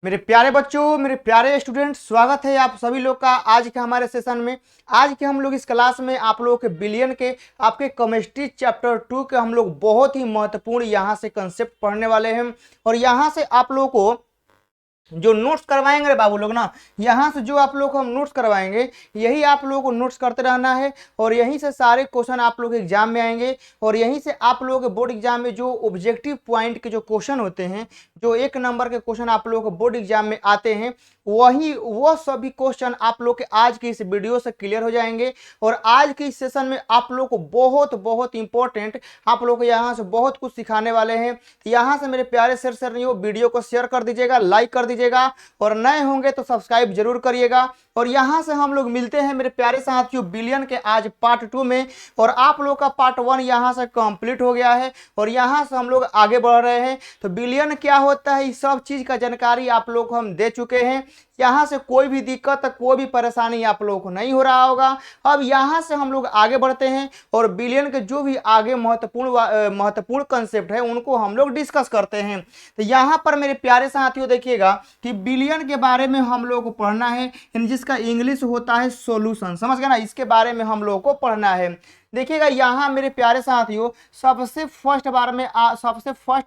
मेरे प्यारे बच्चों, मेरे प्यारे स्टूडेंट, स्वागत है आप सभी लोग का आज के हमारे सेशन में। आज के हम लोग इस क्लास में आप लोगों के बिलियन के आपके केमिस्ट्री चैप्टर 2 के हम लोग बहुत ही महत्वपूर्ण यहाँ से कंसेप्ट पढ़ने वाले हैं। और यहाँ से आप लोगों को जो नोट्स करवाएंगे रे बाबू लोग ना, यहाँ से जो आप लोग को हम नोट्स करवाएंगे यही आप लोगों को नोट्स करते रहना है। और यहीं से सारे क्वेश्चन आप लोग एग्जाम में आएंगे और यहीं से आप लोगों के बोर्ड एग्जाम में जो ऑब्जेक्टिव पॉइंट के जो क्वेश्चन होते हैं, जो 1 नंबर के क्वेश्चन आप लोगों को बोर्ड एग्जाम में आते हैं, वो सभी क्वेश्चन आप लोग के आज की इस वीडियो से क्लियर हो जाएंगे। और आज के इस सेशन में आप लोग को बहुत बहुत इंपॉर्टेंट आप लोग को यहाँ से बहुत कुछ सिखाने वाले हैं। यहाँ से मेरे प्यारे सर वीडियो को शेयर कर दीजिएगा, लाइक कर दीजिएगा और नए होंगे तो सब्सक्राइब जरूर करिएगा। और यहाँ से हम लोग मिलते हैं मेरे प्यारे साथियों बिलियन के आज पार्ट 2 में। और आप लोग का पार्ट 1 यहाँ से कंप्लीट हो गया है और यहाँ से हम लोग आगे बढ़ रहे हैं। तो बिलियन क्या होता है, इस सब चीज का जानकारी आप लोग को हम दे चुके हैं। यहाँ से कोई भी दिक्कत, कोई भी परेशानी आप लोगों को नहीं हो रहा होगा। अब यहाँ से हम लोग आगे बढ़ते हैं और बिलियन के जो भी आगे महत्वपूर्ण कंसेप्ट है उनको हम लोग डिस्कस करते हैं। तो यहाँ पर मेरे प्यारे साथियों देखिएगा कि बिलियन के बारे में हम लोगों को पढ़ना है, जिसका इंग्लिश होता है सॉल्यूशन। समझ गए ना, इसके बारे में हम लोगों को पढ़ना है। देखिएगा यहाँ मेरे प्यारे साथियों सबसे फर्स्ट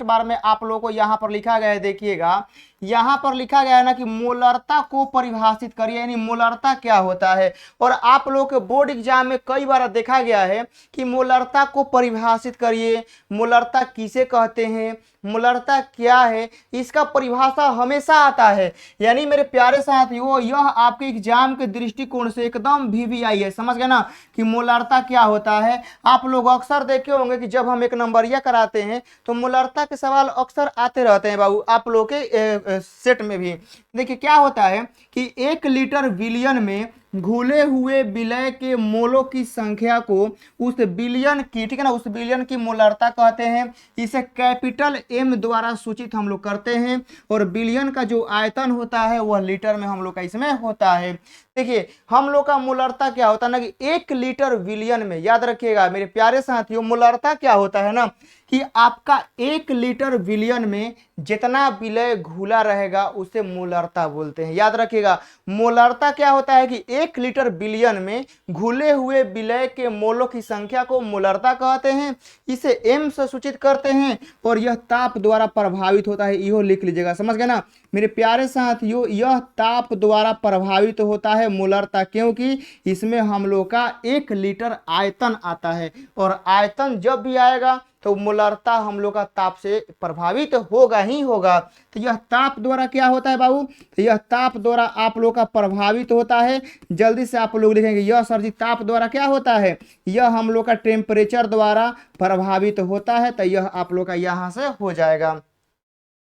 बार में आप लोगों को यहाँ पर लिखा गया है। देखिएगा यहाँ पर लिखा गया है ना कि मोलरता को परिभाषित करिए, यानी मोलरता क्या होता है। और आप लोगों के बोर्ड एग्जाम में कई बार देखा गया है कि मोलरता को परिभाषित करिए, मोलरता किसे कहते हैं, मोलरता क्या है, इसका परिभाषा हमेशा आता है। यानी मेरे प्यारे साथियों यह आपके एग्जाम के दृष्टिकोण से एकदम VVI है। समझ गए ना कि मोलरता क्या होता है। आप लोग अक्सर देखे होंगे कि जब हम 1 नंबरिया कराते हैं तो मोलरता के सवाल अक्सर आते रहते हैं बाबू आप लोग के सेट में भी। देखिए क्या होता है कि 1 लीटर विलियन में घुले हुए विलय के मोलों की संख्या को उस बिलियन की, ठीक है ना, उस बिलियन की मोलरता कहते हैं। इसे कैपिटल M द्वारा सूचित हम लोग करते हैं। और बिलियन का जो आयतन होता है वह लीटर में हम लोग का इसमें होता है। देखिए हम लोग का मोलरता क्या होता है ना कि 1 लीटर विलियन में, याद रखिएगा मेरे प्यारे साथियों, मोलरता क्या होता है ना कि आपका 1 लीटर विलियन में जितना विलय घुला रहेगा उसे मोलरता बोलते हैं। याद रखिएगा मोलरता क्या होता है कि 1 लीटर विलियन में घुले हुए विलय के मोलों की संख्या को मोलरता कहते हैं। इसे M से सूचित करते हैं और यह ताप द्वारा प्रभावित होता है। इहो लिख लीजिएगा, समझ गए ना मेरे प्यारे साथियों, यह ताप द्वारा प्रभावित होता है मोलरता, क्योंकि इसमें हम लोग का 1 लीटर आयतन आता है। और आयतन जब भी आएगा तो मोलरता हम लोग का ताप से प्रभावित होगा ही होगा। तो यह ताप द्वारा क्या होता है बाबू, तो यह ताप द्वारा आप लोग का प्रभावित होता है। जल्दी से आप लोग लिखेंगे, यह सर जी ताप द्वारा क्या होता है, यह हम लोग का टेम्परेचर द्वारा प्रभावित होता है। तो यह आप लोग का यहाँ से हो जाएगा।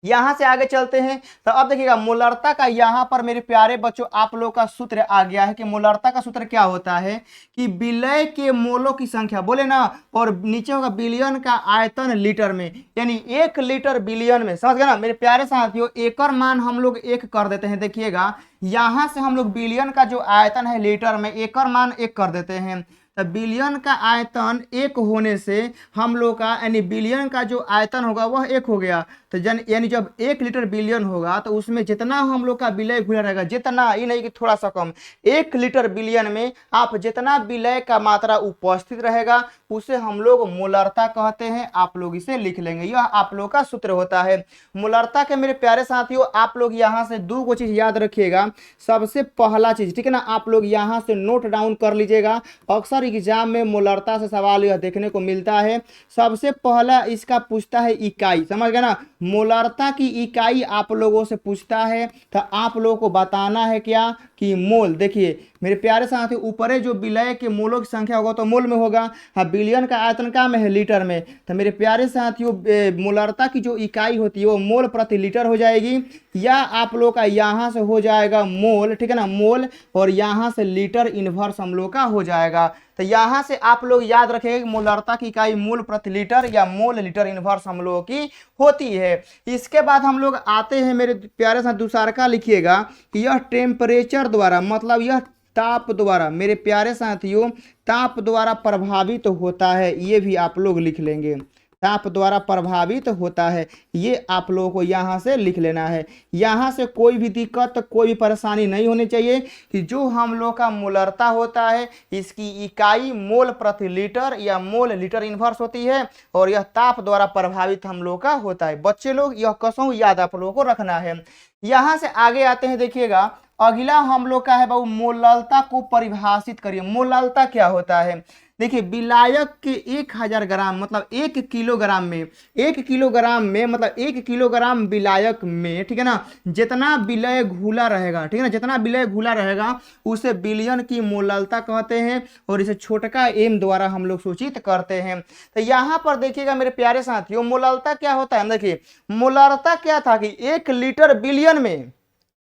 यहां से आगे चलते हैं। तो अब देखिएगा मोलरता का यहाँ पर मेरे प्यारे बच्चों आप लोग का सूत्र आ गया है कि मोलरता का सूत्र क्या होता है कि विलय के मोलों की संख्या, बोले ना, और नीचे होगा बिलियन का आयतन लीटर में, यानी 1 लीटर बिलियन में। समझ गए ना मेरे प्यारे साथियों, एकर मान हम लोग 1 कर देते हैं। देखिएगा यहां से हम लोग बिलियन का जो आयतन है लीटर में, एकर मान 1 कर देते हैं। तो बिलियन का आयतन 1 होने से हम लोग का, यानी बिलियन का जो आयतन होगा वह 1 हो गया। तो यानी जब 1 लीटर बिलियन होगा तो उसमें जितना हम लोग का विलय घुला रहेगा, जितना, ये नहीं कि थोड़ा सा कम, 1 लीटर बिलियन में आप जितना विलय का मात्रा उपस्थित रहेगा उसे हम लोग मोलरता कहते हैं। आप लोग इसे लिख लेंगे, यह आप लोग का सूत्र होता है मोलरता के। मेरे प्यारे साथियों आप लोग यहाँ से 2 चीज याद रखिएगा। सबसे पहला चीज, ठीक है ना, आप लोग यहाँ से नोट डाउन कर लीजिएगा। अक्सर एग्जाम में मोलरता से सवाल यह देखने को मिलता है। सबसे पहला इसका पूछता है इकाई। समझ गए ना, मोलरता की इकाई आप लोगों से पूछता है। तो आप लोगों को बताना है क्या कि मोल। देखिए मेरे प्यारे साथियों ऊपर जो विलय के मोलों की संख्या होगा तो मोल में होगा। हाँ, बिलियन का आयतन का में है, लीटर में। तो मेरे प्यारे साथियों मोलरता की जो इकाई होती है वो मोल प्रति लीटर हो जाएगी, या आप लोग का यहाँ से हो जाएगा मोल, ठीक है ना, मोल, और यहाँ से लीटर इनवर्स हम लोग का हो जाएगा। तो यहाँ से आप लोग याद रखेंगे कि मोलरता की इकाई मोल प्रति लीटर या मोल लीटर इनवर्स हम लोगों की होती है। इसके बाद हम लोग आते हैं मेरे प्यारे साथ दूसरा का लिखिएगा कि यह टेम्परेचर द्वारा, मतलब यह ताप द्वारा, मेरे प्यारे साथियों ताप द्वारा प्रभावित होता है। ये भी आप लोग लिख लेंगे। ताप द्वारा प्रभावित होता है। ये आप लोगों को यहाँ से लिख लेना है। यहाँ से कोई भी दिक्कत, कोई भी परेशानी नहीं होनी चाहिए कि जो हम लोग का मोलरता होता है इसकी इकाई मोल प्रति लीटर या मोल लीटर इन्वर्स होती है और यह ताप द्वारा प्रभावित हम लोग का होता है। बच्चे लोग यह कसम याद आप लोगों को रखना है। यहाँ से आगे आते हैं, देखिएगा अगला हम लोग का है बाबू मोललता को परिभाषित करिए। मोललता क्या होता है? देखिए विलायक के 1000 ग्राम मतलब 1 किलोग्राम में, 1 किलोग्राम में मतलब 1 किलोग्राम विलायक में, ठीक है ना, जितना विलय घुला रहेगा, ठीक है ना, जितना विलय घुला रहेगा उसे विलयन की मोललता कहते हैं और इसे छोटका एम द्वारा हम लोग सूचित करते हैं। तो यहाँ पर देखिएगा मेरे प्यारे साथियों, मोललता क्या होता है? देखिए मोललता क्या था कि 1 लीटर विलयन में,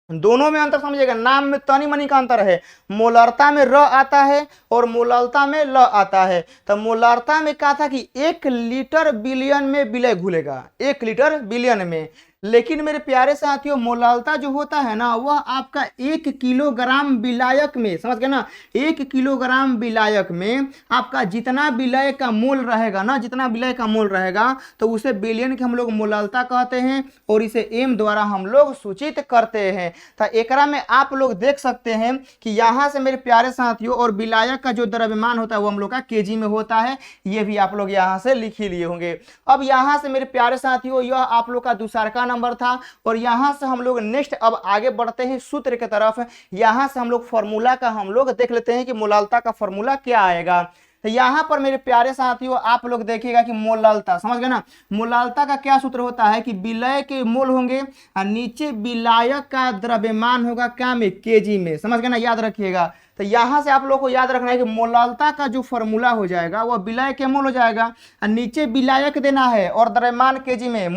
दोनों में अंतर समझिएगा, नाम में तनी मनी का अंतर है। मोलरता में र आता है और मोललता में ल आता है। तो मोलरता में कहा था कि 1 लीटर बिलियन में विलय घुलेगा, 1 लीटर बिलियन में। लेकिन मेरे प्यारे साथियों मोललता जो होता है ना वह आपका 1 किलोग्राम विलायक में, समझ गए ना, 1 किलोग्राम विलायक में आपका जितना विलय का मोल रहेगा ना, जितना विलय का मोल रहेगा तो उसे बिलियन की हम लोग मोललता कहते हैं और इसे एम द्वारा हम लोग सूचित करते हैं। तो एकरा में आप लोग देख सकते हैं कि यहाँ से मेरे प्यारे साथियों और विलायक का जो द्रव्यमान होता है वो हम लोग का केजी में होता है। ये भी आप लोग यहाँ से लिख ही लिए होंगे। अब यहाँ से मेरे प्यारे साथियों यह आप लोग का दूसरा नंबर था और यहां से हम लोग नेक्स्ट अब आगे बढ़ते हैं सूत्र की तरफ। यहां से हम लोग फॉर्मूला का हम लोग देख लेते हैं कि मोललता का फॉर्मूला क्या आएगा। तो यहां पर मेरे प्यारे साथियों आप लोग देखिएगा कि मोललता, समझ गए ना, मोललता का क्या सूत्र होता है कि विलय के मोल होंगे और नीचे विलायक का द्रव्यमान होगा क्या में, केजी में, समझ गए ना, याद रखिएगा। तो यहाँ से आप लोग को याद रखना है कि मोललता का जो फॉर्मूला हो जाएगा वह विलय के मोल हो जाएगा और नीचे विलायक देना है और द्रव्यमान केजी में।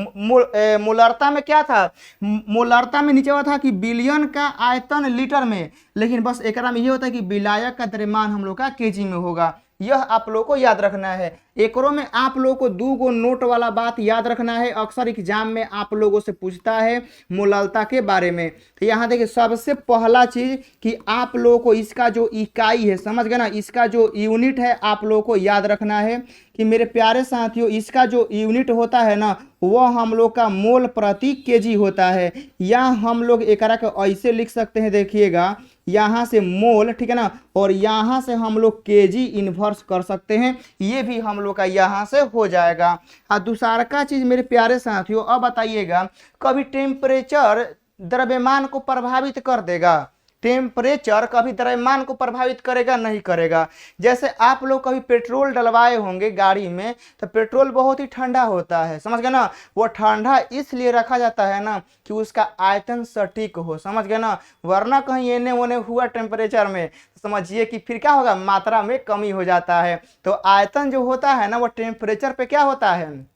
मोलरता में क्या था? मोलरता में नीचे हुआ था कि बिलियन का आयतन लीटर में, लेकिन बस एकरा में ये होता है कि विलायक का द्रव्यमान हम लोग का केजी में होगा। यह आप लोग को याद रखना है। एकरों में आप लोगों को 2 गो नोट वाला बात याद रखना है, अक्सर एग्जाम में आप लोगों से पूछता है मोललता के बारे में। तो यहाँ देखिए सबसे पहला चीज कि आप लोगों को इसका जो इकाई है, समझ गए ना, इसका जो यूनिट है आप लोगों को याद रखना है कि मेरे प्यारे साथियों इसका जो यूनिट होता है ना वह हम लोग का मोल प्रति केजी होता है। या हम लोग एकरा को ऐसे लिख सकते हैं, देखिएगा यहाँ से मोल, ठीक है ना, और यहाँ से हम लोग केजी इन्वर्स कर सकते हैं। ये भी हम लोग का यहाँ से हो जाएगा। और दूसरा का चीज मेरे प्यारे साथियों अब बताइएगा, कभी टेम्परेचर द्रव्यमान को प्रभावित कर देगा? टेम्परेचर कभी द्रव्यमान को प्रभावित करेगा? नहीं करेगा। जैसे आप लोग कभी पेट्रोल डलवाए होंगे गाड़ी में तो पेट्रोल बहुत ही ठंडा होता है, समझ गए ना, वो ठंडा इसलिए रखा जाता है ना कि उसका आयतन सटीक हो, समझ गए ना, वरना कहीं एने ओने हुआ टेम्परेचर में समझिए कि फिर क्या होगा, मात्रा में कमी हो जाता है। तो आयतन जो होता है ना वो टेम्परेचर पे क्या होता है।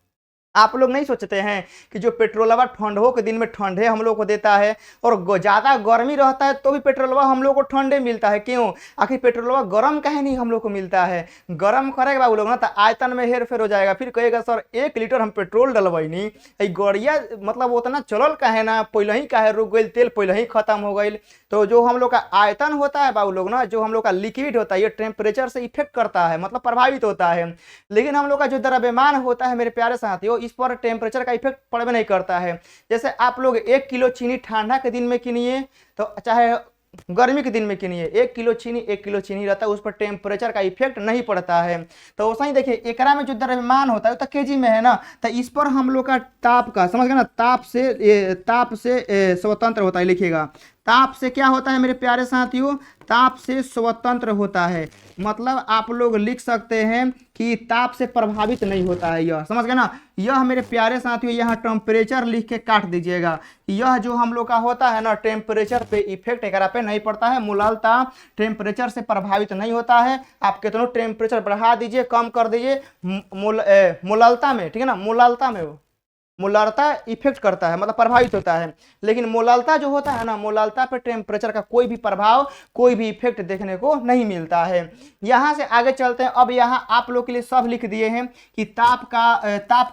आप लोग नहीं सोचते हैं कि जो पेट्रोलवा ठंडों के दिन में ठंडे हम लोग को देता है और ज़्यादा गर्मी रहता है तो भी पेट्रोलवा हम लोग को ठंडे मिलता है, क्यों? आखिर पेट्रोलवा गर्म काहे नहीं हम लोग को मिलता है? गर्म करेगा बाबू लोग ना तो आयतन में हेर फेर हो जाएगा। फिर कहेगा सर 1 लीटर हम पेट्रोल डलवैनी, गड़िया मतलब उतना चलल काहे ना, पहले ही काहे रुक गई, तेल पहले ही खत्म हो गई। तो जो हम लोग का आयतन होता है बाबू लोग ना, जो हम लोग का लिक्विड होता है ये टेम्परेचर से इफेक्ट करता है, मतलब प्रभावित होता है। लेकिन हम लोग का जो द्रव्यमान होता है मेरे प्यारे साथियों इस पर टेम्परेचर का इफेक्ट पड़े नहीं करता है। जैसे आप लोग 1 किलो चीनी ठंडा के दिन में किनिए तो चाहे गर्मी के दिन में किनिए, 1 किलो चीनी 1 किलो चीनी रहता है, उस पर टेम्परेचर का इफेक्ट नहीं पड़ता है। तो वैसा ही देखिए एकरा में जो द्रव्यमान होता है तो केजी में है ना, तो इस पर हम लोग का ताप का, समझ गए ना, ताप से स्वतंत्र होता है। लिखिएगा ताप से क्या होता है मेरे प्यारे साथियों, ताप से स्वतंत्र होता है। मतलब आप लोग लिख सकते हैं कि ताप से प्रभावित नहीं होता है, यह समझ गए ना। यह मेरे प्यारे साथियों यहाँ टेम्परेचर लिख के काट दीजिएगा। यह जो हम लोग का होता है ना टेम्परेचर पे इफेक्ट एकरा पे नहीं पड़ता है। मोललता टेम्परेचर से प्रभावित नहीं होता है। आप कितनों टेम्परेचर बढ़ा दीजिए कम कर दीजिए मोललता में, ठीक है ना, मोललता में मोललता इफेक्ट करता है, मतलब प्रभावित होता है। लेकिन मोललता जो होता है ना, मोललता पर टेम्परेचर का कोई भी प्रभाव, कोई भी इफेक्ट देखने को नहीं मिलता है। यहाँ से आगे चलते हैं। अब यहाँ आप लोग के लिए सब लिख दिए हैं कि ताप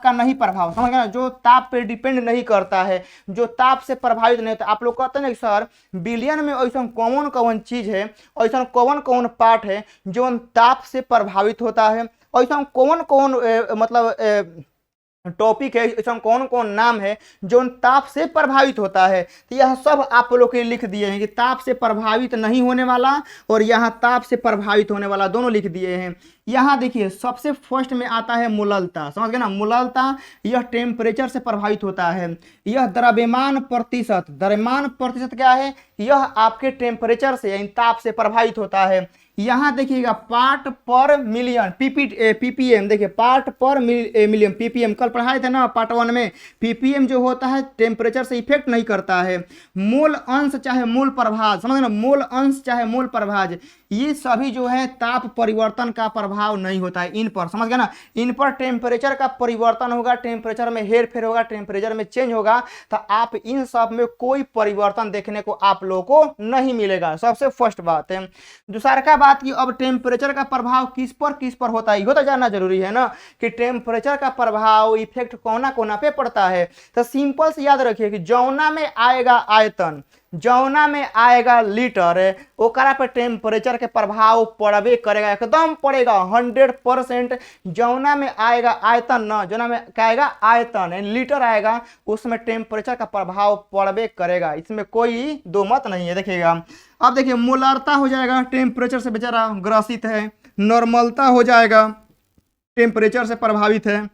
का नहीं प्रभाव, समझ गए ना, जो ताप पे डिपेंड नहीं करता है, जो ताप से प्रभावित नहीं होता। आप लोग कहते हैं सर बिलियन में ऐसा कौन कौन चीज है, ऐसा कौन कौन पार्ट है जो ताप से प्रभावित होता है, ऐसा कौन कौन मतलब टॉपिक है, इसमें कौन कौन नाम है जो ताप से प्रभावित होता है। तो यह सब आप लोग के लिख दिए हैं कि ताप से प्रभावित नहीं होने वाला और यहाँ ताप से प्रभावित होने वाला, दोनों लिख दिए हैं। यहाँ देखिए सबसे फर्स्ट में आता है मुललता, समझ गए ना। मुललता यह टेम्परेचर से प्रभावित होता है। यह द्रव्यमान प्रतिशत, द्रव्यमान प्रतिशत क्या है, यह आपके टेम्परेचर से यानी ताप से प्रभावित होता है। यहाँ देखिएगा पार्ट पर मिलियन, पीपीएम, देखिए पार्ट पर मिलियन पीपीएम, कल पढ़ाए थे ना पार्ट 1 में। पीपीएम जो होता है टेम्परेचर से इफेक्ट नहीं करता है। मोल अंश चाहे मोल प्रभाज, समझ ना, मोल अंश चाहे मोल प्रभाज, ये सभी जो है ताप परिवर्तन का प्रभाव नहीं होता है इन पर, समझ गए ना। इन पर टेम्परेचर का परिवर्तन होगा, टेम्परेचर में हेर फेर होगा, टेम्परेचर में चेंज होगा, तो आप इन सब में कोई परिवर्तन देखने को आप लोगों को नहीं मिलेगा। सबसे फर्स्ट बात है। दूसरा बात कि अब टेम्परेचर का प्रभाव किस पर होता है, ये तो जानना जरूरी है ना कि टेम्परेचर का प्रभाव इफेक्ट कोना कोना पे पड़ता है। तो सिंपल से याद रखिए कि जौना में आएगा आयतन, जौना में आएगा लीटर, ओकरा पे टेम्परेचर के प्रभाव पड़बे करेगा, एकदम पड़ेगा 100%। जौना में आएगा आयतन ना, जौना में क्या आएगा आयतन लीटर आएगा, उसमें टेम्परेचर का प्रभाव पड़बे करेगा, इसमें कोई दो मत नहीं है। देखिएगा अब देखिए मोलारता हो जाएगा, टेम्परेचर से बेचारा ग्रसित है। नॉर्मलता हो जाएगा, टेम्परेचर से प्रभावित है।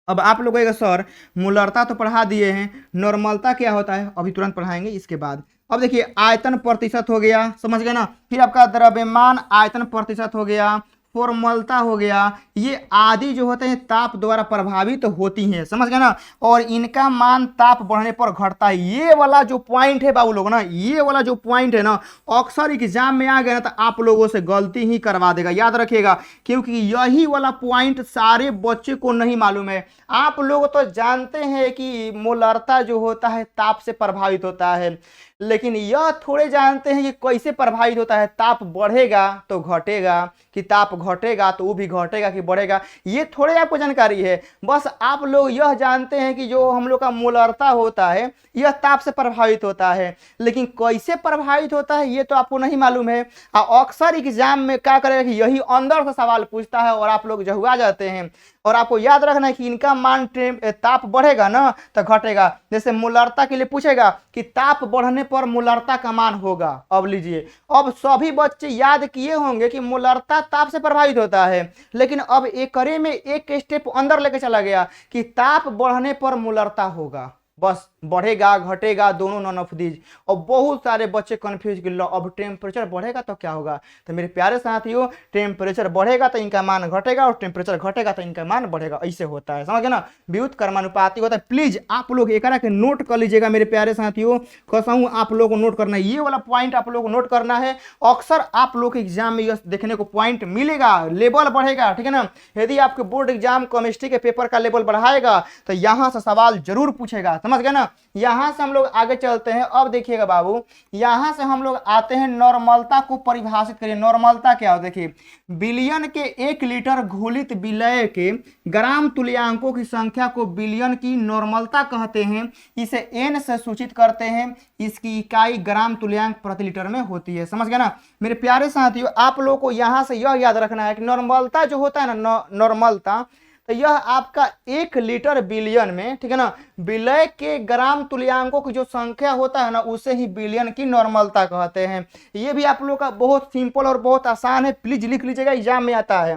अब आप लोग कहेगा सर मोलारता तो पढ़ा दिए हैं, नॉर्मलता क्या होता है अभी तुरंत पढ़ाएंगे इसके बाद। अब देखिए आयतन प्रतिशत हो गया, समझ गए ना। फिर आपका द्रव्यमान आयतन प्रतिशत हो गया, फॉर्मलता हो गया, ये आदि जो होते हैं ताप द्वारा प्रभावित होती हैं, समझ गए ना। और इनका मान ताप बढ़ने पर घटता है। ये वाला जो पॉइंट है बाबू लोग ना, ये वाला जो पॉइंट है ना, अक्सर एग्जाम में आ गया ना तो आप लोगों से गलती ही करवा देगा, याद रखिएगा। क्योंकि यही वाला पॉइंट सारे बच्चे को नहीं मालूम है। आप लोग तो जानते हैं कि मोलारता जो होता है ताप से प्रभावित होता है, लेकिन यह थोड़े जानते हैं कि कैसे प्रभावित होता है। ताप बढ़ेगा तो घटेगा, कि ताप घटेगा तो वो भी घटेगा कि बढ़ेगा, ये थोड़े आपको जानकारी है। बस आप लोग यह जानते हैं कि जो हम लोग का मोलारता होता है यह ताप से प्रभावित होता है, लेकिन कैसे प्रभावित होता है ये तो आपको नहीं मालूम है। अक्सर एग्जाम में क्या करेगा कि यही अंदर से सवाल पूछता है और आप लोग जहुआ जाते हैं। और आपको याद रखना है कि इनका मान ताप बढ़ेगा ना तो घटेगा। जैसे मोलारता के लिए पूछेगा कि ताप बढ़ने पर मोलारता का मान होगा। अब लीजिए, अब सभी बच्चे याद किए होंगे कि मोलारता ताप से प्रभावित होता है, लेकिन अब एकरे में एक स्टेप अंदर लेके चला गया कि ताप बढ़ने पर मोलारता होगा, बस बढ़ेगा घटेगा दोनों नॉन ऑफ दीज। और बहुत सारे बच्चे कंफ्यूज कि लो अब टेम्परेचर बढ़ेगा तो क्या होगा। तो मेरे प्यारे साथियों, टेम्परेचर बढ़ेगा तो इनका मान घटेगा और टेम्परेचर घटेगा तो इनका मान बढ़ेगा, ऐसे होता है, समझ गए ना। व्युत कर्मानुपाती होता है। प्लीज आप लोग एक के नोट कर लीजिएगा मेरे प्यारे साथियों, कसम आप लोग को नोट करना है, ये वाला पॉइंट आप लोग को नोट करना है। अक्सर आप लोग के एग्जाम में यह देखने को पॉइंट मिलेगा, लेवल बढ़ेगा, ठीक है ना। यदि आपके बोर्ड एग्जाम केमिस्ट्री के पेपर का लेवल बढ़ाएगा तो यहां से सवाल जरूर पूछेगा, समझ गए ना। यहां से हम लोग आगे चलते हैं। अब देखिएगा बाबू, यहां से हम लोग आते हैं नॉर्मलता को परिभाषित करिए। नॉर्मलता क्या हो, देखिए बिलियन के 1 लीटर घोलित विलय के ग्राम तुल्यांकों की संख्या को बिलियन की नॉर्मलता कहते हैं। इसे n से सूचित करते हैं, इसकी इकाई ग्राम तुल्यांक प्रति लीटर में होती है, समझ गए ना। मेरे प्यारे साथियों, आप लोगों को यहां से यह याद रखना है कि नॉर्मलता जो होता है ना, नॉर्मलता तो यह आपका 1 लीटर बिलियन में, ठीक है ना, विलय के ग्राम तुल्यांकों की जो संख्या होता है ना, उसे ही बिलियन की नॉर्मलता कहते हैं। ये भी आप लोग का बहुत सिंपल और बहुत आसान है, प्लीज लिख लीजिएगा, एग्जाम में आता है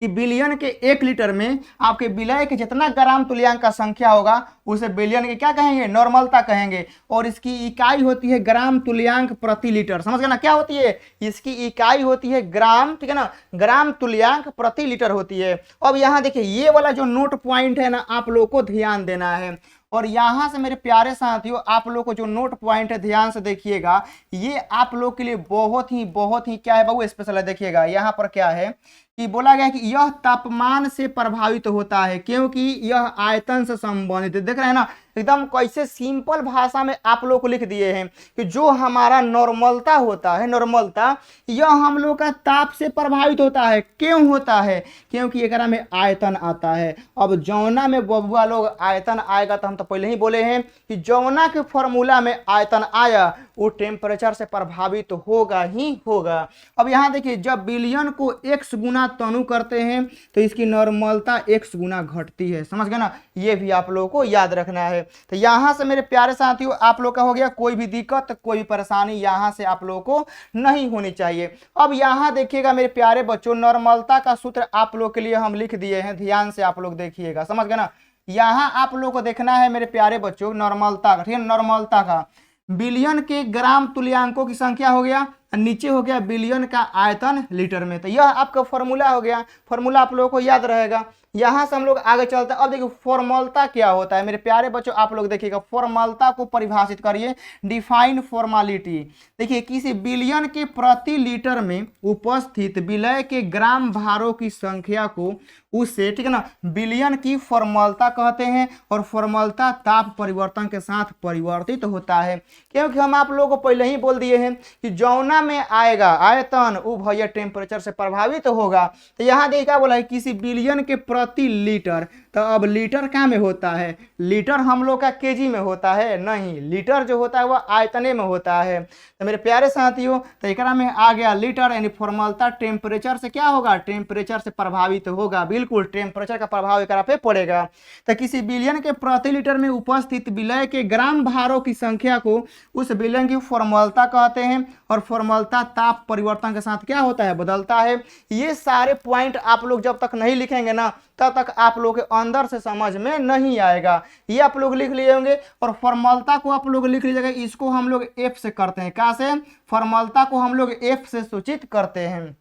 कि बिलियन के 1 लीटर में आपके विलय के जितना ग्राम तुल्यांक का संख्या होगा उसे बिलियन के क्या कहेंगे, नॉर्मलता कहेंगे। और इसकी इकाई होती है ग्राम तुल्यांक प्रति लीटर, समझ गए ना। क्या होती है, इसकी इकाई होती है ग्राम, ठीक है ना, ग्राम तुल्यांक प्रति लीटर होती है। अब यहाँ देखिए ये वाला जो नोट पॉइंट है ना, आप लोग को ध्यान देना है। और यहां से मेरे प्यारे साथियों, आप लोग को जो नोट पॉइंट है ध्यान से देखिएगा, ये आप लोग के लिए बहुत ही क्या है बाबू स्पेशल है। देखिएगा यहाँ पर क्या है कि बोला गया कि यह तापमान से प्रभावित होता है क्योंकि यह आयतन से संबंधित है। देख रहे हैं ना, एकदम कैसे सिंपल भाषा में आप लोग को लिख दिए हैं कि जो हमारा नॉर्मलता होता है, नॉर्मलता यह हम लोग का ताप से प्रभावित होता है। क्यों होता है, क्योंकि एकरा में आयतन आता है। अब जौना में बबुआ लोग आयतन आएगा तो हम तो पहले ही बोले हैं कि जौना के फॉर्मूला में आयतन आया वो टेम्परेचर से प्रभावित होगा ही होगा। अब यहाँ देखिए, जब बिलियन को x गुना गुना तनु करते हैं तो इसकी नॉर्मलता x गुना घटती है। समझ गए ना, ये भी आप लोगों को याद रखना है। तो यहाँ से मेरे प्यारे साथियों आप लोग का हो गया, कोई भी दिक्कत कोई भी परेशानी यहाँ से आप लोगों को नहीं होनी चाहिए। अब यहाँ देखिएगा मेरे प्यारे बच्चों, नॉर्मलता का सूत्र आप लोग के लिए हम लिख दिए हैं, ध्यान से आप लोग देखिएगा। समझ गए ना, यहाँ आप लोग को देखना है मेरे प्यारे बच्चों नॉर्मलता का, ठीक है, नॉर्मलता का बिलियन के ग्राम तुल्यांकों की संख्या हो गया, नीचे हो गया बिलियन का आयतन लीटर में। तो यह आपका फॉर्मूला हो गया, फॉर्मूला आप लोगों को याद रहेगा। यहाँ से हम लोग आगे चलते हैं। अब देखिए फॉर्मलता क्या होता है मेरे प्यारे बच्चों, आप लोग देखिएगा फॉर्मलता को परिभाषित करिए, डिफाइन फॉर्मालिटी। देखिए किसी बिलियन के प्रति लीटर में उपस्थित विलय के ग्राम भारों की संख्या को उससे, ठीक है ना, बिलियन की फॉर्मलता कहते हैं। और फॉर्मलता ताप परिवर्तन के साथ परिवर्तित होता है, क्योंकि हम आप लोगों को पहले ही बोल दिए हैं कि जौना में आएगा आयतन वो भैया टेम्परेचर से प्रभावित होगा। तो यहाँ देखिए क्या बोला है, किसी बिलियन के प्रति लीटर। तो अब लीटर क्या में होता है, लीटर हम लोग का केजी में होता है, नहीं, लीटर जो होता है वह आयतने में होता है। तो मेरे प्यारे साथियों, तो एकरा में आ गया लीटर, यानी फॉर्मलता टेम्परेचर से क्या होगा, टेम्परेचर से प्रभावित होगा, बिल्कुल टेम्परेचर का प्रभाव एकरा पे पड़ेगा। तो किसी बिलियन के प्रति लीटर में उपस्थित विलय के ग्राम भारों की संख्या को उस विलयन की फॉर्मलता कहते हैं। और फॉर्मलता ताप परिवर्तन के साथ क्या होता है, बदलता है। ये सारे पॉइंट आप लोग जब तक नहीं लिखेंगे ना तब तक आप लोग के अंदर से समझ में नहीं आएगा। ये आप लोग लिख लिए होंगे। और फॉर्मलता को आप लोग लिख लीजिएगा, इसको हम लोग एफ से करते हैं। कहाँ से, फॉर्मलता को हम लोग एफ से सूचित करते हैं।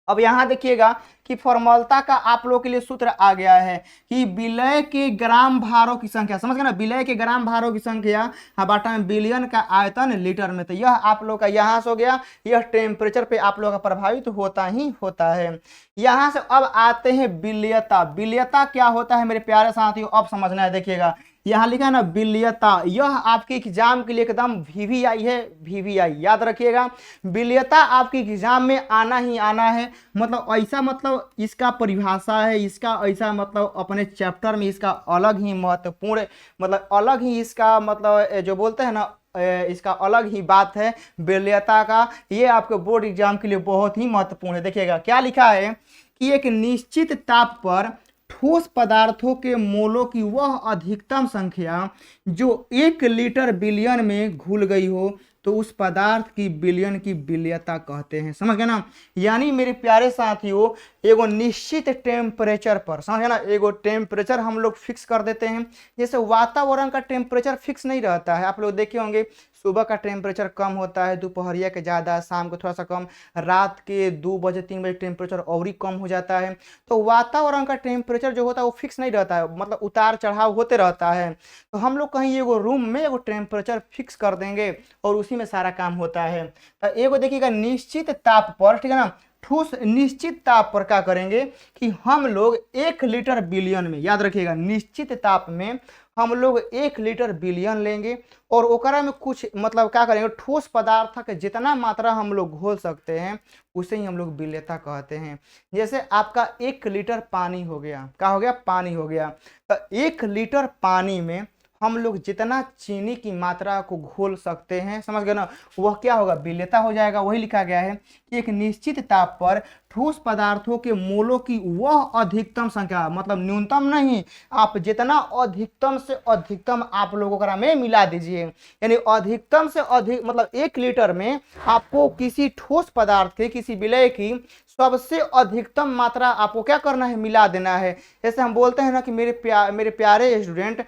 अब यहाँ देखिएगा कि फॉर्मलता का आप लोग के लिए सूत्र आ गया है कि विलय के ग्राम भारों की संख्या, समझ गए ना, विलय के ग्राम भारों की संख्या बाटा में बिलियन का आयतन लीटर में। तो यह आप लोग का यहाँ से हो गया, यह टेम्परेचर पे आप लोग का प्रभावित होता ही होता है। यहाँ से अब आते हैं बिलियता। बिलियता क्या होता है मेरे प्यारे साथियों, अब समझना है। देखिएगा यहाँ लिखा है ना बिलियता, यह आपके एग्जाम के लिए एकदम वीवीआई है, वीवीआई याद रखिएगा। बिलियता आपके एग्जाम में आना ही आना है। मतलब ऐसा, मतलब इसका परिभाषा है, इसका ऐसा मतलब अपने चैप्टर में इसका अलग ही महत्वपूर्ण, मतलब अलग ही इसका मतलब जो बोलते हैं ना इसका अलग ही बात है बिलियता का। ये आपके बोर्ड एग्जाम के लिए बहुत ही महत्वपूर्ण है। देखिएगा क्या लिखा है कि एक निश्चित ताप पर ठोस पदार्थों के मोलों की वह अधिकतम संख्या जो 1 लीटर बिलियन में घुल गई हो तो उस पदार्थ की बिलियन की बिलियता कहते हैं। समझ गए ना, यानी मेरे प्यारे साथियों एगो निश्चित टेम्परेचर पर, समझ गए ना, एगो टेम्परेचर हम लोग फिक्स कर देते हैं। जैसे वातावरण का टेम्परेचर फिक्स नहीं रहता है, आप लोग देखे होंगे सुबह का टेम्परेचर कम होता है, दोपहरिया के ज़्यादा, शाम को थोड़ा सा कम, रात के 2 बजे 3 बजे टेम्परेचर और ही कम हो जाता है। तो वातावरण का टेम्परेचर जो होता है वो फिक्स नहीं रहता है, मतलब उतार चढ़ाव होते रहता है। तो हम लोग कहीं एगो रूम में एगो टेम्परेचर फिक्स कर देंगे और उसी में सारा काम होता है। तो एगो देखिएगा निश्चित ताप पर, ठीक है ना, ठोस निश्चित ताप पर क्या करेंगे कि हम लोग 1 लीटर बिलियन में, याद रखिएगा निश्चित ताप में हम लोग 1 लीटर बिलियन लेंगे और ओकरा में कुछ मतलब क्या करेंगे, ठोस पदार्थ का जितना मात्रा हम लोग घोल सकते हैं उसे ही हम लोग बिलियता कहते हैं। जैसे आपका 1 लीटर पानी हो गया, क्या हो गया, पानी हो गया। तो 1 लीटर पानी में हम लोग जितना चीनी की मात्रा को घोल सकते हैं, समझ गए ना, वह क्या होगा, बिलियता हो जाएगा। वही लिखा गया है कि एक निश्चित ताप पर ठोस पदार्थों के मोलों की वह अधिकतम संख्या, मतलब न्यूनतम नहीं, आप जितना अधिकतम से अधिकतम आप लोगों का में मिला दीजिए। यानी अधिकतम से अधिक मतलब 1 लीटर में आपको किसी ठोस पदार्थ के, किसी विलय की सबसे अधिकतम मात्रा आपको क्या करना है, मिला देना है। जैसे हम बोलते हैं ना कि मेरे प्यारे स्टूडेंट,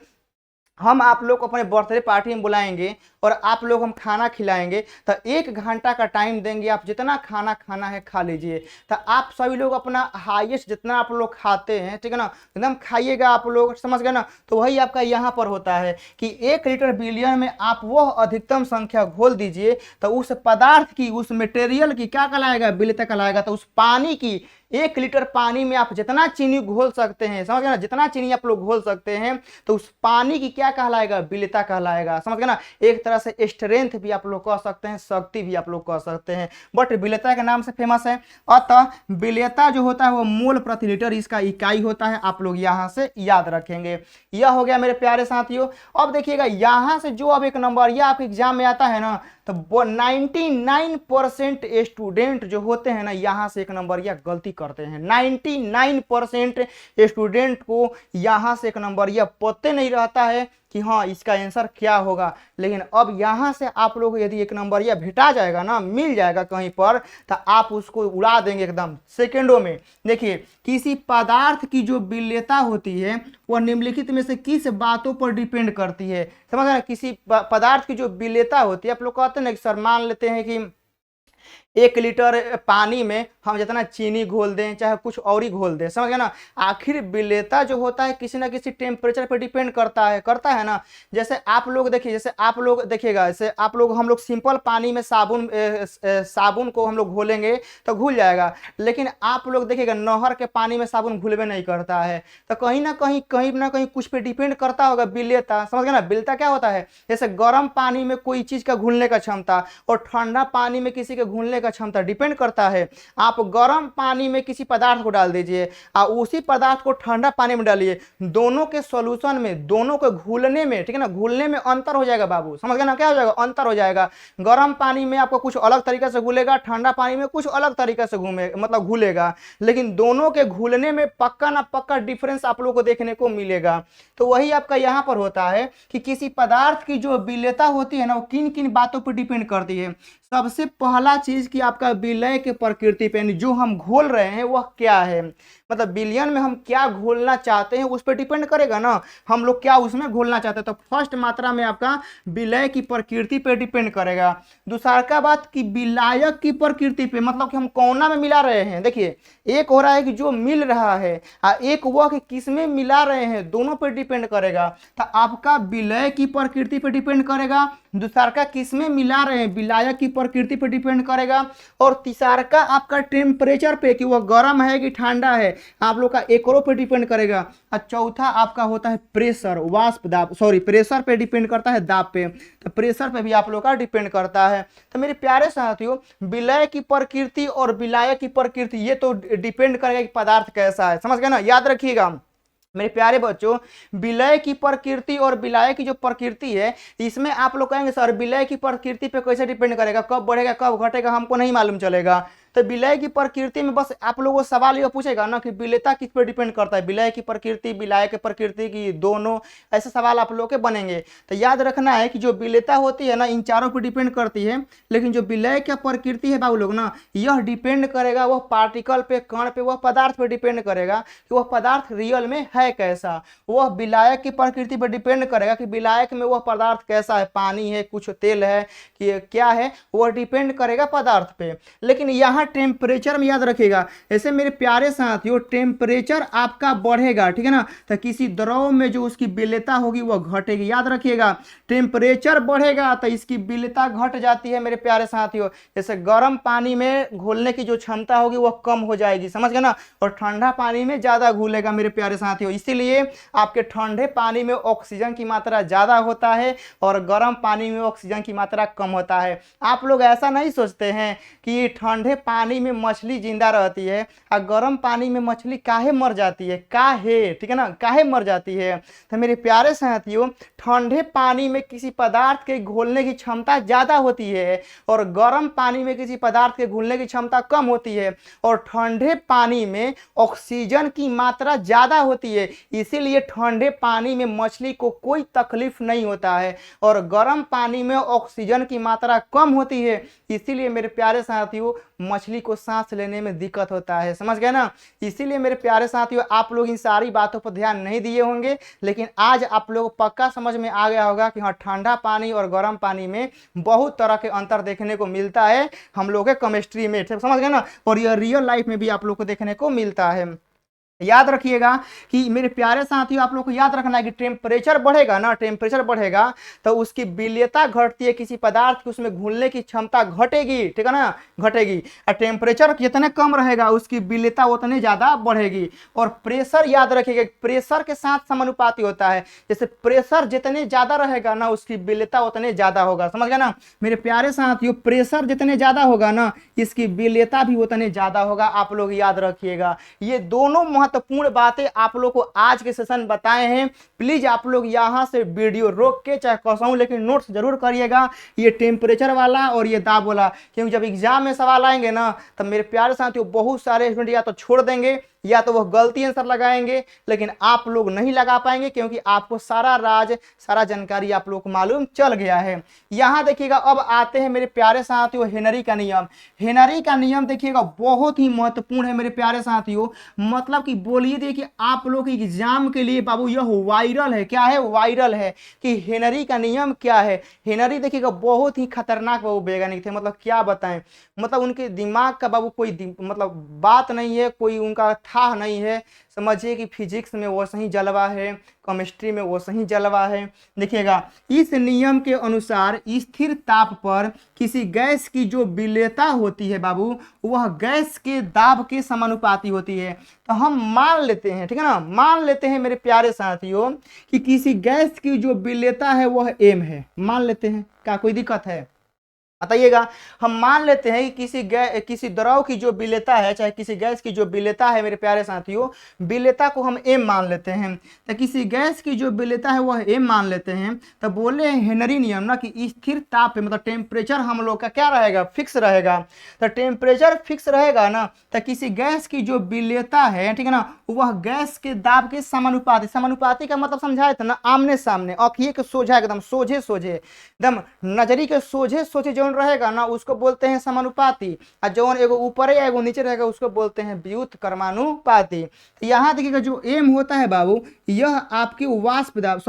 हम आप लोग को अपने बर्थडे पार्टी में बुलाएंगे और आप लोग हम खाना खिलाएंगे, तो 1 घंटा का टाइम देंगे, आप जितना खाना खाना है खा लीजिए। तो आप सभी लोग अपना हाईएस्ट जितना आप लोग खाते हैं, ठीक है ना, एकदम खाइएगा आप लोग, समझ गए ना। तो वही आपका यहाँ पर होता है कि 1 लीटर बिलियन में आप वह अधिकतम संख्या घोल दीजिए तो उस पदार्थ की, उस मटेरियल की क्या कहलाएगा, बिलियता कहलाएगा। तो उस पानी की, 1 लीटर पानी में आप जितना चीनी घोल सकते हैं, समझ गए ना, जितना चीनी आप लोग घोल सकते हैं तो उस पानी की क्या कहलाएगा, बिलियता कहलाएगा। समझ गए ना, एक तरह से स्ट्रेंथ भी आप लोग कह सकते हैं, शक्ति भी आप लोग कह सकते हैं, बट बिलियता के नाम से फेमस है। अतः बिलियता जो होता है वो मोल प्रति लीटर इसका इकाई होता है, आप लोग यहाँ से याद रखेंगे। यह हो गया मेरे प्यारे साथियों। अब देखिएगा यहाँ से जो अब एक नंबर यह आपके एग्जाम में आता है ना, तो 99% स्टूडेंट जो होते हैं ना यहाँ से 1 नंबर या गलती करते हैं। 99% स्टूडेंट को यहाँ से एक नंबर यह पता नहीं रहता है कि हाँ इसका आंसर क्या होगा। लेकिन अब यहाँ से आप लोग यदि एक नंबर यह भेटा जाएगा ना, मिल जाएगा कहीं पर, तो आप उसको उड़ा देंगे एकदम सेकेंडों में। देखिए, किसी पदार्थ की जो विलेयता होती है वह निम्नलिखित में से किस बातों पर डिपेंड करती है। समझ रहे हैं, किसी पदार्थ की जो विलेयता होती है, आप लोग कहते हैं ना कि सर मान लेते हैं कि 1 लीटर पानी में हम जितना चीनी घोल दें चाहे कुछ और ही घोल दें, समझ गए ना। आखिर विलेयता जो होता है किसी ना किसी टेम्परेचर पर डिपेंड करता है ना। जैसे आप लोग देखिए, जैसे आप लोग देखिएगा, जैसे आप लोग हम लोग सिंपल पानी में साबुन को हम लोग घोलेंगे तो घुल जाएगा, लेकिन आप लोग देखिएगा नहर के पानी में साबुन घुलवे नहीं करता है। तो कहीं ना कहीं कुछ पे डिपेंड करता होगा विलेयता, समझ गए ना। विलेयता क्या होता है, जैसे गर्म पानी में कोई चीज का घुलने का क्षमता और ठंडा पानी में किसी के घुलने का क्षमता डिपेंड करता है। आप गर्म पानी में किसी पदार्थ को डाल दीजिए और उसी पदार्थ को ठंडा पानी में डालिए, दोनों के सॉल्यूशन में, दोनों के घुलने में, ठीक है ना, घुलने में अंतर हो जाएगा बाबू, समझ गए ना। क्या हो जाएगा, अंतर हो जाएगा। गर्म पानी में आपको कुछ अलग तरीके से घुलेगा, ठंडा पानी में कुछ अलग तरीके से घुलेगा, लेकिन दोनों के घुलने में पक्का ना पक्का डिफरेंस आप लोगों को देखने को मिलेगा। तो वही आपका यहाँ पर होता है कि किसी पदार्थ की जो विलेयता होती है ना, वो किन किन बातों पर डिपेंड करती है। सबसे पहला चीज कि आपका विलय के प्रकृति पे, जो हम घोल रहे हैं वह क्या है, मतलब विलयन में हम क्या घोलना चाहते हैं उस पर डिपेंड करेगा ना, हम लोग क्या उसमें घोलना चाहते हैं। तो फर्स्ट मात्रा में आपका विलय की प्रकृति पे डिपेंड करेगा। दूसरा का बात कि विलायक की प्रकृति पे, मतलब कि हम कौना में मिला रहे हैं। देखिए, एक हो रहा है कि जो मिल रहा है, एक वह कि किस में मिला रहे हैं, दोनों पर डिपेंड करेगा। तो आपका विलय की प्रकृति पे डिपेंड करेगा, दूसरा का किस में मिला रहे हैं, विलायक की प्रकृति पर डिपेंड करेगा, और तीसरा का आपका टेम्परेचर पे कि वह गर्म है कि ठंडा है, आप लोग का एकरो पे डिपेंड करेगा। और चौथा आपका होता है प्रेशर, वाष्प दाब, सॉरी प्रेशर पे डिपेंड करता है, दाब पे, तो प्रेशर पे भी आप लोग का डिपेंड करता है। तो मेरे प्यारे साथियों, विलय की प्रकृति और विलायक की प्रकृति ये तो डिपेंड करेगा कि पदार्थ कैसा है, समझ गए ना। याद रखिएगा मेरे प्यारे बच्चों, विलय की प्रकृति और विलायक की जो प्रकृति है, इसमें आप लोग कहेंगे सर विलय की प्रकृति पे कैसे डिपेंड करेगा, कब बढ़ेगा कब घटेगा हमको नहीं मालूम चलेगा। तो विलय की प्रकृति में बस आप लोगों को सवाल ये पूछेगा ना कि विलेयता किस पर डिपेंड करता है, विलय की प्रकृति, विलायक की प्रकृति की, दोनों, ऐसे सवाल आप लोगों के बनेंगे। तो याद रखना है कि जो विलेयता होती है ना, इन चारों पर डिपेंड करती है, लेकिन जो विलय की प्रकृति है बाबू लोग ना, यह डिपेंड करेगा वह पार्टिकल पे, कण पे, वह पदार्थ पे डिपेंड करेगा कि वह पदार्थ रियल में है कैसा। वह विलायक की प्रकृति पर डिपेंड करेगा कि विलायक में वह पदार्थ कैसा है, पानी है, कुछ तेल है कि क्या है, वह डिपेंड करेगा पदार्थ पे। लेकिन यहाँ टेम्परेचर में याद रखिएगा, ऐसे मेरे प्यारे साथियों, टेम्परेचर आपका बढ़ेगा, ठीक है ना, तो किसी द्रव में जो उसकी विलेयता होगी वह घटेगी। याद रखिएगा, टेम्परेचर बढ़ेगा तो इसकी विलेयता घट जाती है मेरे प्यारे साथियों। जैसे गर्म पानी में घोलने की जो क्षमता होगी वह कम हो जाएगी, समझ गए ना, और ठंडा पानी में ज्यादा घुलेगा मेरे प्यारे साथियों। इसीलिए आपके ठंडे पानी में ऑक्सीजन की मात्रा ज्यादा होता है और गर्म पानी में ऑक्सीजन की मात्रा कम होता है। आप लोग ऐसा नहीं सोचते हैं कि ठंडे पानी में मछली जिंदा रहती है और गर्म पानी में मछली काहे मर जाती है, काहे, ठीक है ना, काहे मर जाती है। तो मेरे प्यारे साथियों, ठंडे पानी में किसी पदार्थ के घोलने की क्षमता ज्यादा होती है और गर्म पानी में किसी पदार्थ के घुलने की क्षमता कम होती है, और ठंडे पानी में ऑक्सीजन की मात्रा ज्यादा होती है, इसीलिए ठंडे पानी में मछली को कोई तकलीफ नहीं होता है, और गर्म पानी में ऑक्सीजन की मात्रा कम होती है, इसीलिए मेरे प्यारे साथियों मछली को सांस लेने में दिक्कत होता है, समझ गए ना। इसीलिए मेरे प्यारे साथियों, आप लोग इन सारी बातों पर ध्यान नहीं दिए होंगे, लेकिन आज आप लोग पक्का समझ में आ गया होगा कि हाँ, ठंडा पानी और गर्म पानी में बहुत तरह के अंतर देखने को मिलता है हम लोग के केमिस्ट्री में, समझ गए ना, और यह रियल लाइफ में भी आप लोग को देखने को मिलता है। याद रखिएगा कि मेरे प्यारे साथियों, आप लोग को याद रखना है कि टेम्परेचर बढ़ेगा ना, टेम्परेचर बढ़ेगा तो उसकी विलेयता घटती है, किसी पदार्थ की उसमें घुलने की क्षमता घटेगी, ठीक है ना, घटेगी। और टेम्परेचर जितने कम रहेगा उसकी विलेयता उतनी ज्यादा बढ़ेगी। और प्रेशर याद रखिएगा, प्रेशर के साथ समानुपाती होता है, जैसे प्रेशर जितने ज्यादा रहेगा ना उसकी विलेयता उतने ज्यादा होगा, समझ गए ना मेरे प्यारे साथियों। प्रेशर जितने ज्यादा होगा ना इसकी विलेयता भी उतने ज्यादा होगा, आप लोग याद रखिएगा। ये दोनों महत्वपूर्ण बातें आप लोग को आज के सेशन बताए हैं। प्लीज आप लोग यहाँ से वीडियो रोक के चाहे कसौं लेकिन नोट्स जरूर करिएगा, ये टेम्परेचर वाला और ये दाब वाला, क्योंकि जब एग्जाम में सवाल आएंगे ना तब मेरे प्यारे साथियों बहुत सारे स्टूडेंट या तो छोड़ देंगे या तो वह गलती आंसर लगाएंगे, लेकिन आप लोग नहीं लगा पाएंगे क्योंकि आपको सारा राज सारा जानकारी आप लोग को मालूम चल गया है। यहाँ देखिएगा अब आते हैं मेरे प्यारे साथियों हेनरी का नियम। हेनरी का नियम देखिएगा बहुत ही महत्वपूर्ण है मेरे प्यारे साथियों, मतलब कि बोलिए देखिए आप लोग के एग्जाम के लिए बाबू यह वायरल है। क्या है? वायरल है कि हेनरी का नियम क्या है। हेनरी देखिएगा बहुत ही खतरनाक बाबू वैज्ञानिक थे, मतलब क्या बताएं, मतलब उनके दिमाग का बाबू कोई मतलब बात नहीं है, कोई उनका था नहीं है। समझिए कि फिजिक्स में वो सही जलवा है, केमिस्ट्री में वो सही जलवा है। देखिएगा इस नियम के अनुसार स्थिर ताप पर किसी गैस की जो विलेयता होती है बाबू वह गैस के दाब के समानुपाती होती है। तो हम मान लेते हैं, ठीक है ना, मान लेते हैं मेरे प्यारे साथियों कि किसी गैस की जो विलेयता है वह m है। मान लेते हैं, क्या कोई दिक्कत है? बताइएगा। हम मान लेते हैं कि किसी द्रव की जो विलेयता है, चाहे किसी गैस की जो विलेयता है मेरे प्यारे साथियों, विलेयता को हम m मान लेते हैं। तो किसी गैस की जो विलेयता है वह m मान लेते हैं। तो बोले हेनरी नियम ना कि स्थिर ताप पे मतलब टेम्परेचर हम लोग का क्या रहेगा? फिक्स रहेगा। तो टेम्परेचर फिक्स रहेगा ना तो किसी गैस की जो विलेयता है, ठीक है ना, वह गैस के दाब के समानुपाती। समानुपाती का मतलब समझाए था ना, आमने सामने, आंखिए के सोझा, एकदम सोझे सोझे, एकदम नजरी के सोझे सोझे जो रहेगा ना उसको बोलते हैं समानुपाती, और जो एगो ऊपर या एगो नीचे रहेगा उसको बोलते हैं व्युत्क्रमानुपाती। तो यहाँ देखिएगा जो एम होता है बाबू यह आपकी वाष्प दाब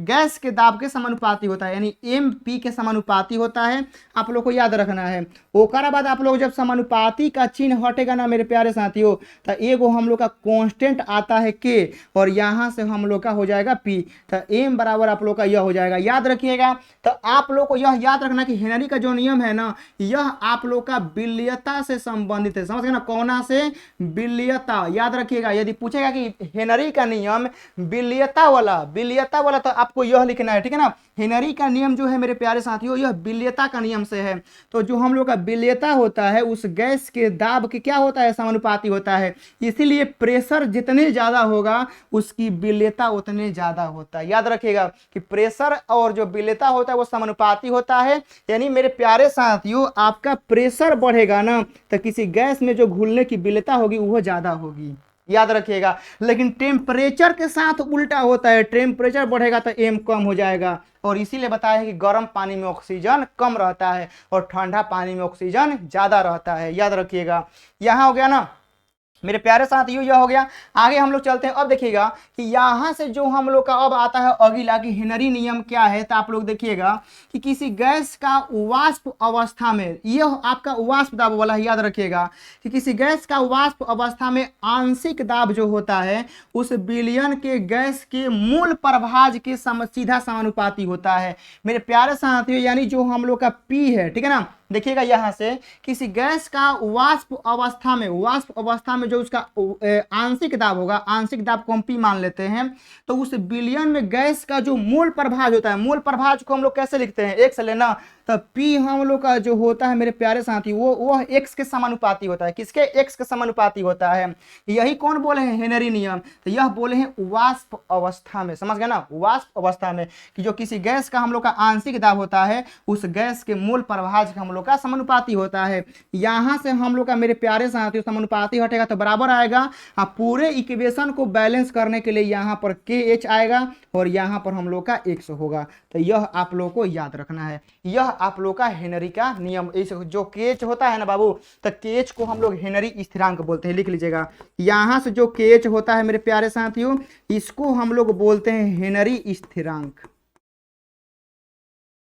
गैस के दाब के समानुपाती होता है, यानी एम पी के समानुपाती होता है। आप लोग को याद रखना है। ओकरा बाद आप लोग जब समानुपाती का चिन्ह हटेगा ना मेरे प्यारे साथियों तो एगो हम लोग का कांस्टेंट आता है के और यहाँ से हम लोग का हो जाएगा पी। तो एम बराबर आप लोग का यह हो जाएगा, याद रखिएगा। तो आप लोग को यह याद रखना कि हेनरी का जो नियम है ना यह आप लोग का विलेयता से संबंधित है। समझ गए ना, कौना से? विलेयता। याद रखिएगा, यदि पूछेगा कि हेनरी का नियम विलेयता वाला तो आपको यह लिखना है, ठीक है ना। हेनरी का नियम जो है मेरे प्यारे साथियों यह विलेयता का नियम से है। तो जो हम लोग का विलेयता होता है उस गैस के दाब के क्या होता है? समानुपाती होता है। इसीलिए प्रेशर जितने ज्यादा होगा उसकी विलेयता उतने ज्यादा होता है। याद रखिएगा कि प्रेशर और जो विलेयता होता है वो समानुपाती होता है। यानी मेरे प्यारे साथियों आपका प्रेशर बढ़ेगा ना तो किसी गैस में जो घुलने की विलेयता होगी वह ज्यादा होगी, याद रखिएगा। लेकिन टेम्परेचर के साथ उल्टा होता है, टेम्परेचर बढ़ेगा तो एम कम हो जाएगा। और इसीलिए बताया है कि गर्म पानी में ऑक्सीजन कम रहता है और ठंडा पानी में ऑक्सीजन ज्यादा रहता है। याद रखिएगा। यहाँ हो गया ना मेरे प्यारे साथियों, यह हो गया। आगे हम लोग चलते हैं। अब देखिएगा कि यहाँ से जो हम लोग का अब आता है अगला कि हेनरी नियम क्या है। तो आप लोग देखिएगा कि किसी गैस का वाष्प अवस्था में, यह आपका वाष्प दाब वाला है, याद रखिएगा कि किसी गैस का वाष्प अवस्था में आंशिक दाब जो होता है उस विलयन के गैस के मूल प्रभाज के सीधा समानुपाती होता है मेरे प्यारे साथियों। यानी जो हम लोग का पी है, ठीक है ना, देखिएगा यहाँ से किसी गैस का वाष्प अवस्था में जो उसका आंशिक दाब होगा, आंशिक दाब को हम पी मान लेते हैं, तो उस विलयन में गैस का जो मूल प्रभाज होता है, मूल प्रभाज को हम लोग कैसे लिखते हैं? एक से लेना। तो पी हम लोग का जो होता है मेरे प्यारे साथी वह एक्स के समानुपाती होता है। किसके? एक्स के समानुपाती होता है। यही कौन बोले हैं? हेनरी नियम। तो यह बोले हैं वाष्प अवस्था में। समझ गए ना, वाष्प अवस्था में कि जो किसी गैस का हम लोग का आंशिक दाब होता है उस गैस के मूल प्रभाज का हम लोग का समानुपाती होता है। यहाँ से हम लोग का मेरे प्यारे साथियों समानुपाती हटेगा तो बराबर आएगा। पूरे इक्वेशन को बैलेंस करने के लिए यहाँ पर KH आएगा और यहाँ पर हम लोग का x होगा। तो यह आप लोग को याद रखना है। यह आप लोग का हेनरी का नियम। इस जो KH होता है ना बाबू तो KH को हम लोग हेनरी स्थिरांक बोलते हैं। लिख लीजिएगा, यहाँ से जो KH होता है मेरे प्यारे साथियों इसको हम लोग बोलते हैं हेनरी स्थिरांक।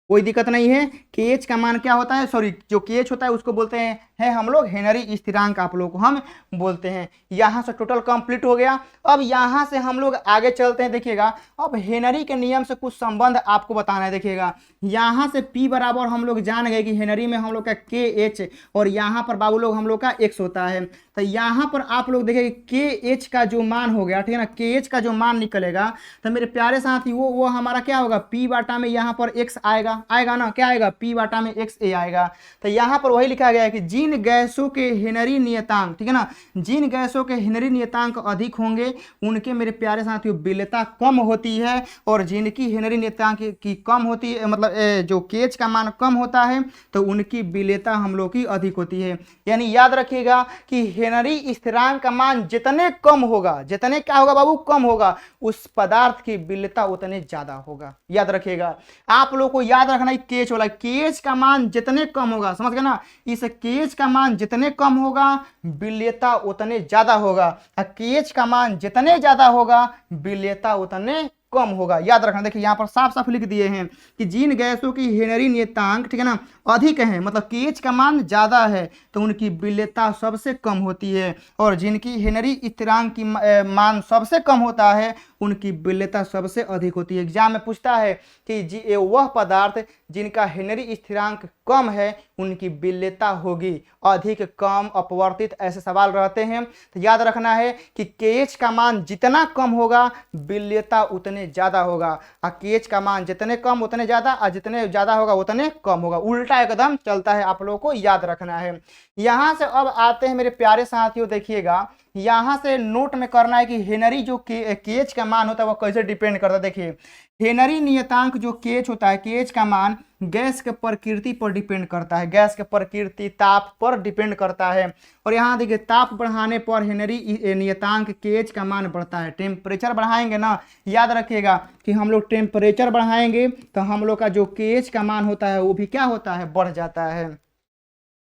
कोई दिक्कत नहीं है। KH का मान क्या होता है? जो KH होता है उसको बोलते हैं हम लोग हेनरी स्थिरांक, आप लोग को हम बोलते हैं। यहाँ से टोटल कंप्लीट हो गया। अब यहाँ से हम लोग आगे चलते हैं। देखिएगा अब हेनरी के नियम से कुछ संबंध आपको बताना है। देखिएगा यहाँ से P बराबर हम लोग जान गए कि हेनरी में हम लोग का KH और यहाँ पर बाबू लोग हम लोग का X होता है। तो यहाँ पर आप लोग देखेंगे KH का जो मान हो गया, ठीक है ना, KH का जो मान निकलेगा तो मेरे प्यारे साथी वो हमारा क्या होगा, P बाटा में यहाँ पर X आएगा ना, क्या आएगा, P बाटा में XA आएगा। तो यहाँ पर वही लिखा गया है कि जिन गैसों के हेनरी नियतांक, ठीक है ना, जिन गैसों के हेनरी नियतांक अधिक होंगे उनके मेरे प्यारे साथियों विलेयता कम होती है, और जिनकी हेनरी नियतांक की कम होती है, मतलब जो KH का मान कम होता है तो उनकी विलेयता हम लोग की अधिक होती है। यानी याद रखिएगा कि हेनरी स्थिरांक का मान जितने कम होगा, जितने क्या होगा बाबू, कम होगा, उस पदार्थ की विलेयता उतने ज्यादा होगा। याद रखिएगा, आप लोग को याद रखना है KH वाला, KH का मान जितने कम होगा, समझ गए ना, इस KH का मान जितने कम होगा विलेयता उतने ज्यादा होगा, KH का मान जितने ज्यादा होगा विलेयता उतने कम होगा। याद रखना, देखिए यहाँ पर साफ साफ लिख दिए हैं कि जिन गैसों की हेनरी नियतांक, ठीक है ना, अधिक है, मतलब KH का मान ज्यादा है तो उनकी विलेयता सबसे कम होती है, और जिनकी हेनरी स्थिरांक की मान सबसे कम होता है उनकी विलेयता सबसे अधिक होती है। एग्जाम में पूछता है कि वह पदार्थ जिनका हेनरी स्थिरांक कम है उनकी विलेयता होगी अधिक, कम, अपवर्तित, ऐसे सवाल रहते हैं। तो याद रखना है कि KH का मान जितना कम होगा विलेयता उतने ज्यादा होगा, और KH का मान जितने कम उतने ज्यादा, और जितने ज्यादा होगा उतने कम होगा, उल्टा एकदम चलता है, आप लोगों को याद रखना है। यहां से अब आते हैं मेरे प्यारे साथियों, देखिएगा यहां से नोट में करना है कि हेनरी जो KH का मान होता है वो कैसे डिपेंड करता है। देखिए हेनरी नियतांक जो KH होता है, KH का मान गैस के प्रकृति पर डिपेंड करता है, गैस के प्रकृति, ताप पर डिपेंड करता है। और यहाँ देखिए ताप बढ़ाने पर हेनरी नियतांक KH का मान बढ़ता है। टेम्परेचर बढ़ाएंगे ना, याद रखिएगा कि हम लोग टेम्परेचर बढ़ाएंगे तो हम लोग का जो KH का मान होता है वो भी क्या होता है, बढ़ जाता है।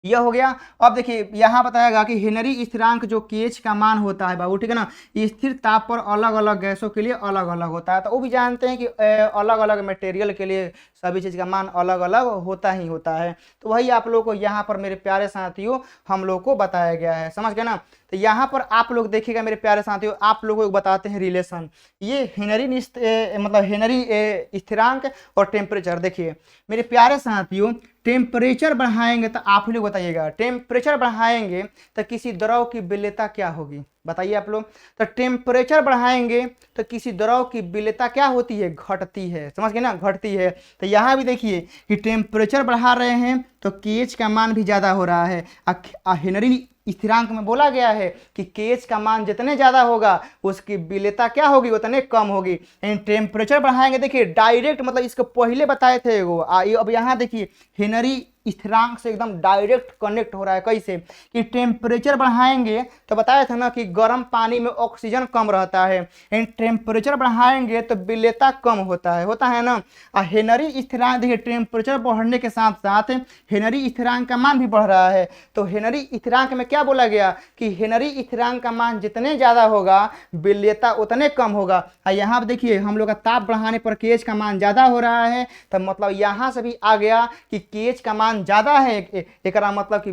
यह हो गया। अब देखिए यहाँ बताएगा कि हेनरी स्थिरांक जो KH का मान होता है बाबू, ठीक है ना, स्थिर ताप पर अलग अलग गैसों के लिए अलग अलग होता है। तो वो भी जानते हैं कि अलग अलग मटेरियल के लिए सभी चीज़ का मान अलग अलग होता ही होता है। तो वही आप लोग को यहाँ पर मेरे प्यारे साथियों हम लोग को बताया गया है, समझ गए ना। तो यहाँ पर आप लोग देखिएगा मेरे प्यारे साथियों, आप लोगों को बताते हैं रिलेशन, ये हेनरी मतलब हेनरी स्थिरांक और टेम्परेचर। देखिए मेरे प्यारे साथियों, टेम्परेचर बढ़ाएंगे तो आप लोग बताइएगा, टेम्परेचर बढ़ाएंगे तो किसी द्रव की विलेयता क्या होगी, बताइए आप लोग। तो टेम्परेचर बढ़ाएंगे तो किसी द्रव की विलेयता क्या होती है, घटती है, समझ गए ना, घटती है। तो यहाँ भी देखिए कि टेम्परेचर बढ़ा रहे हैं तो KH का मान भी ज़्यादा हो रहा है। हेनरी स्थिरांक में बोला गया है कि KH का मान जितने ज़्यादा होगा उसकी विलेयता क्या होगी, उतने कम होगी। टेम्परेचर बढ़ाएंगे, देखिए डायरेक्ट, मतलब इसको पहले बताए थे वो, अब यहाँ देखिए हेनरी स्थिरांक से एकदम डायरेक्ट कनेक्ट हो रहा है। कैसे कि टेम्परेचर बढ़ाएंगे तो बताया था ना कि गर्म पानी में ऑक्सीजन कम रहता है, टेम्परेचर बढ़ाएंगे तो विलेयता कम होता है ना। हेनरी स्थिरांक देखिए टेम्परेचर बढ़ने के साथ साथ हेनरी स्थिरांक का मान भी बढ़ रहा है। तो हेनरी स्थिरांक में क्या बोला गया कि हेनरी स्थिरांक का मान जितने ज्यादा होगा विलेयता उतने कम होगा। यहाँ पे देखिए हम लोग का ताप बढ़ाने पर KH का मान ज्यादा हो रहा है, तो मतलब यहाँ से भी आ गया कि KH का मान ज्यादा है, एक मतलब कि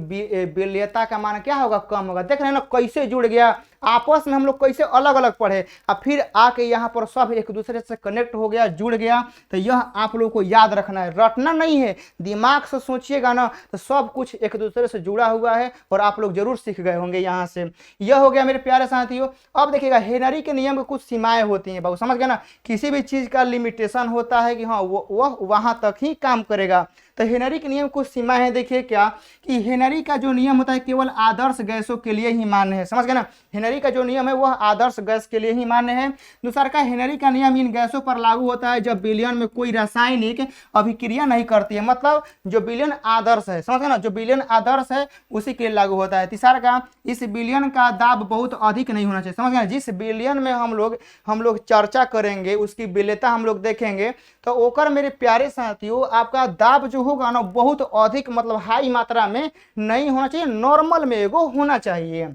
विलेयता का मान क्या होगा, कम होगा। देख रहे हैं ना कैसे जुड़ गया, आपस में हम लोग कैसे अलग अलग पढ़े और फिर आके यहाँ पर सब एक दूसरे से कनेक्ट हो गया, जुड़ गया। तो यह आप लोग को याद रखना है, रटना नहीं है, दिमाग से सोचिएगा ना तो सब कुछ एक दूसरे से जुड़ा हुआ है और आप लोग जरूर सीख गए होंगे यहाँ से। यह हो गया मेरे प्यारे साथियों। अब देखिएगा हेनरी के नियम की कुछ सीमाएं होती हैं बाबू, समझ गए ना, किसी भी चीज का लिमिटेशन होता है कि हाँ वह वहां तक ही काम करेगा। तो हेनरी के नियम कुछ सीमा है, देखिए क्या कि हेनरी का जो नियम होता है केवल आदर्श गैसों के लिए ही मान्य है, समझ गए ना। हेनरी का जो नियम है वह आदर्श गैस के लिए ही मान्य है। दूसरा का हेनरी का नियम इन गैसों पर लागू होता है जब विलयन में कोई रासायनिक अभिक्रिया नहीं करती है, मतलब जो विलयन आदर्श है, समझ गए ना, जो विलयन आदर्श है उसी के लिए लागू होता है। तीसरा का इस विलयन का दाब बहुत अधिक नहीं होना चाहिए, समझ गए। जिस विलयन में हम लोग चर्चा करेंगे उसकी विलेयता हम लोग देखेंगे तो ओकर मेरे प्यारे साथियों आपका दाब जो होगा ना बहुत अधिक, मतलब हाई मात्रा में नहीं होना चाहिए, नॉर्मल में एगो होना चाहिए।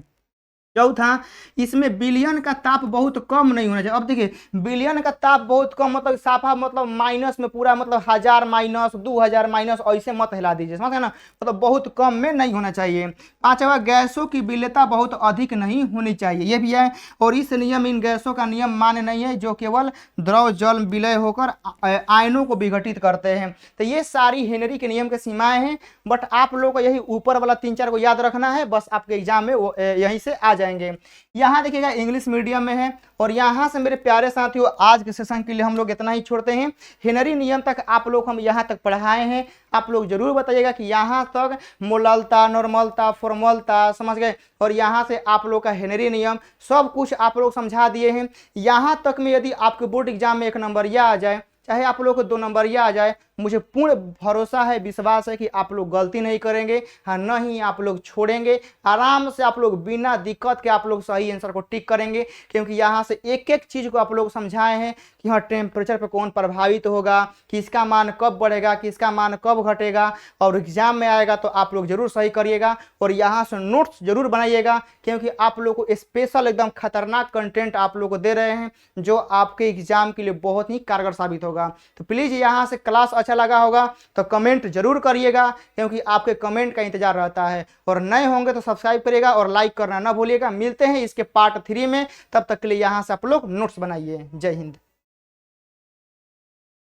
चौथा, इसमें बिलियन का ताप बहुत कम नहीं होना चाहिए। अब देखिए बिलियन का ताप बहुत कम मतलब साफा मतलब माइनस में पूरा मतलब 1000 माइनस 2000 माइनस ऐसे मत हिला दीजिए, समझ गए ना, मतलब बहुत कम में नहीं होना चाहिए। पांचवा, गैसों की विलेयता बहुत अधिक नहीं होनी चाहिए, ये भी है। और इस नियम इन गैसों का नियम मान्य नहीं है जो केवल द्रव जल विलय होकर आयनों को विघटित करते हैं। तो ये सारी हेनरी के नियम की सीमाएं हैं, बट आप लोगों को यही ऊपर वाला 3-4 को याद रखना है, बस आपके एग्जाम में वो यहीं से आ जाएंगे। यहाँ देखिएगा इंग्लिश मीडियम में है। और यहाँ से मेरे प्यारे साथियों आज के सेशन के लिए हम लोग इतना ही छोड़ते हैं। हेनरी नियम तक आप लोग हम यहाँ तक पढ़ाए हैं। आप लोग जरूर बताइएगा कि यहाँ तक मोललता, नॉर्मलता, फॉर्मलता समझ गए, और यहाँ से आप लोग का हेनरी नियम सब कुछ आप लोग समझा दिए हैं। यहाँ तक में यदि आपके बोर्ड एग्जाम में 1 नंबरिया आ जाए, चाहे आप लोग को 2 नंबरिया आ जाए, मुझे पूर्ण भरोसा है, विश्वास है कि आप लोग गलती नहीं करेंगे, हाँ न ही आप लोग छोड़ेंगे। आराम से आप लोग बिना दिक्कत के आप लोग सही आंसर को टिक करेंगे, क्योंकि यहाँ से एक एक चीज़ को आप लोग समझाए हैं कि हाँ टेम्परेचर पर कौन प्रभावित होगा, किसका मान कब बढ़ेगा, किसका मान कब घटेगा, और एग्जाम में आएगा तो आप लोग जरूर सही करिएगा। और यहाँ से नोट्स जरूर बनाइएगा, क्योंकि आप लोग को स्पेशल एकदम खतरनाक कंटेंट आप लोग को दे रहे हैं जो आपके एग्जाम के लिए बहुत ही कारगर साबित होगा। तो प्लीज़ यहाँ से क्लास अच्छा लगा होगा तो कमेंट जरूर करिएगा, क्योंकि आपके कमेंट का इंतजार रहता है। और नए होंगे तो सब्सक्राइब करिएगा और लाइक करना ना भूलिएगा। मिलते हैं इसके पार्ट 3 में, तब तक के लिए यहाँ से आप लोग नोट्स बनाइए। जय हिंद।